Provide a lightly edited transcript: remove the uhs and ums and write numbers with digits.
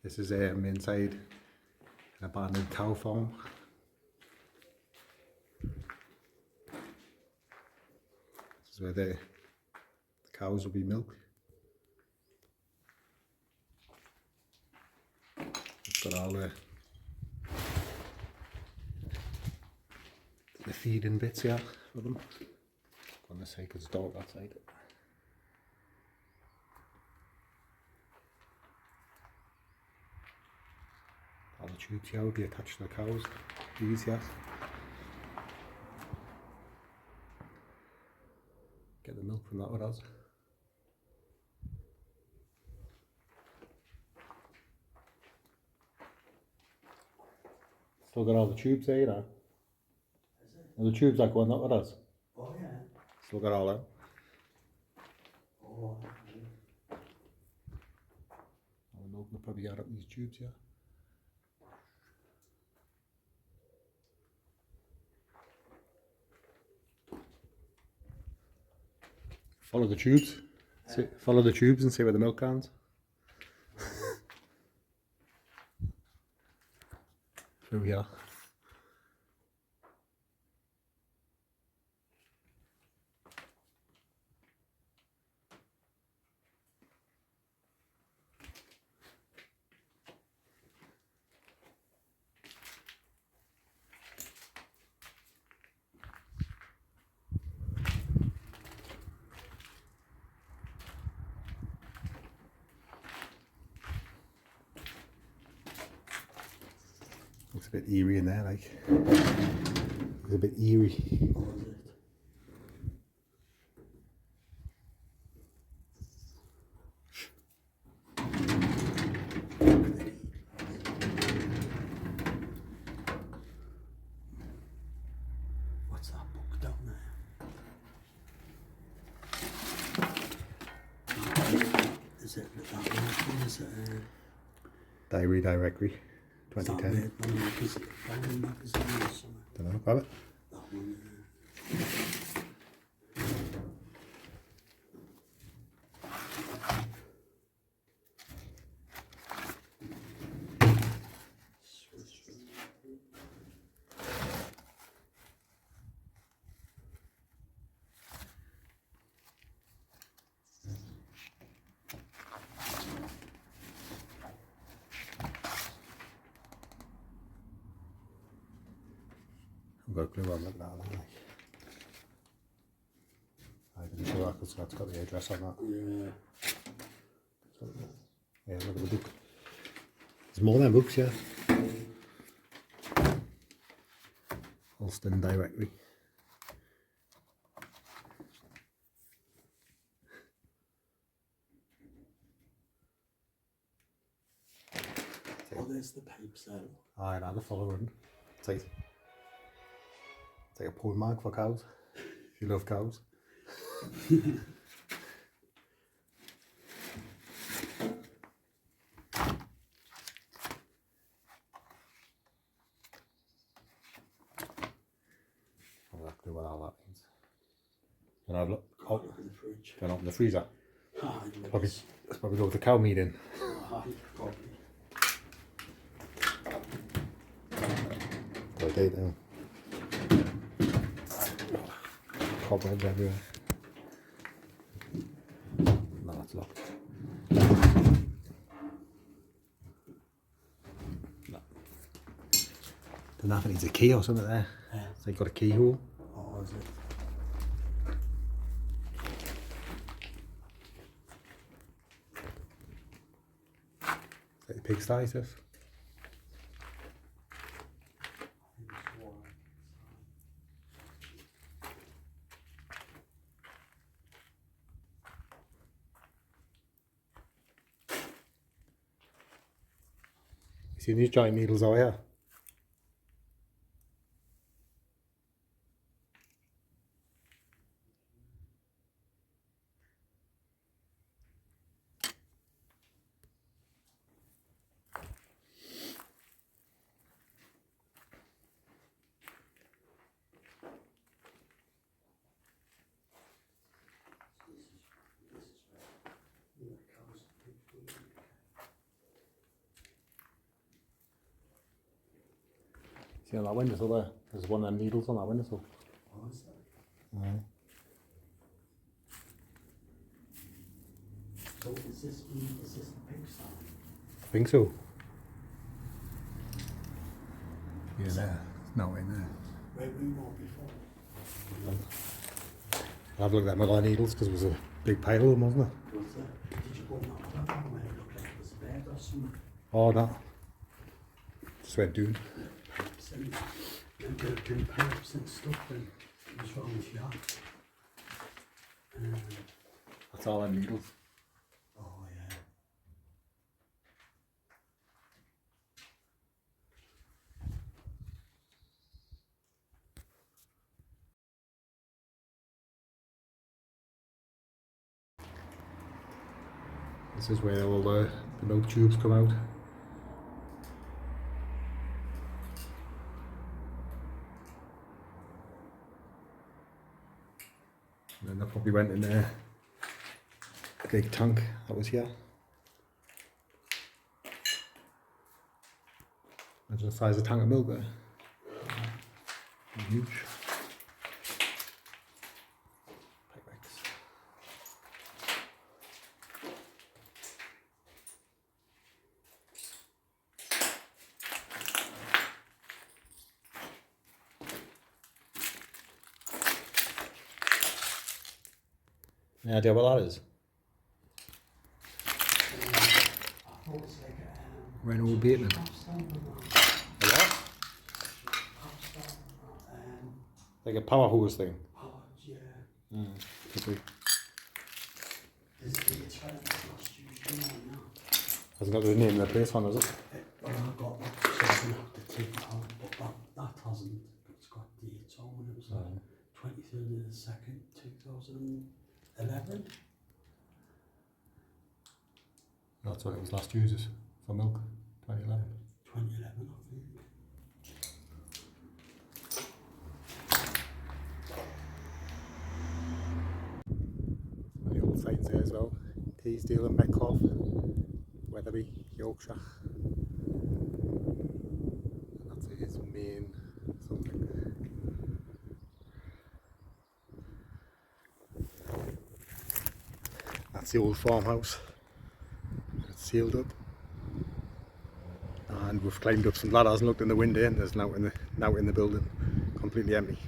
This is inside an abandoned cow farm. This is where the cows will be milked. It's got all the feeding bits here for them. On this side because it's dark outside. All the tubes here will be attached to the cows. These here. Get the milk from that with us. Still got all the tubes there, you know. And the tubes are going up with us. Oh yeah. Still got all that. Oh. All the milk will probably add up these tubes here. Follow the tubes. See, follow the tubes and see where the milk cans. Through here. Looks a bit eerie in there, like. It's a bit eerie. What's that book down there? Is it that one? Is it Diary Directory, is that 2010. made by magazine or something? Don't know, grab it. That one. I've got a clue on that now. I didn't show that because that's got the address on that. Yeah. So, yeah, look at the book. There's more than books, yeah. Holston Directory. Oh, there's the pipes there. I had a following. It's like a porn mag for cows. If you love cows. I'll have to do what all that means. Can I have a look? Oh, Look in the fridge. can I open the freezer? Ah, Probably, let's probably go with the cow meat in. probably. Okay, now. Cobwebs everywhere. No, it's locked. No. Don't know if it needs a key or something there. Yeah. So you've got a keyhole. Oh, is it? It's like the pigsty stuff. You see these giant needles over here? See on that windowsill there? There's one of them needles on that windowsill. Oh, is that? Aye. So is this the pigsty? I think so. Yeah, there. No in there. Where we were before. I'll have a look at them other needles because it was a big pile of them, wasn't it? Was there? Did you go in that other one where it looked like it was a bed or something? Oh, no. Just went doing. Pipes and broken pipes and stuff and it was wrong with you. That's all them needles. Oh yeah. This is where all the milk tubes come out. And then that probably went in there. A big tank that was here. Imagine the size of a tank of milk there. Huge. Pyrex. Any idea what that is? I thought it was like Renault Bateman. A what? Like a power hose thing. yeah. Could be. It's right at the last Tuesday night now. Hasn't got the name of the place on, has it? Well, I got that, so I'm going to have to take it out, but that hasn't. It's got dates on when it was like 23rd of the 2nd, 2011. That's what it was last used for milk, 2011. 2011, I think. The old signs there as well. Teesdale and Metcalfe, Wetherby, Yorkshire. And that's his main something. That's the old farmhouse. It's sealed up. And we've climbed up some ladders and looked in the window and there's now in the building completely empty.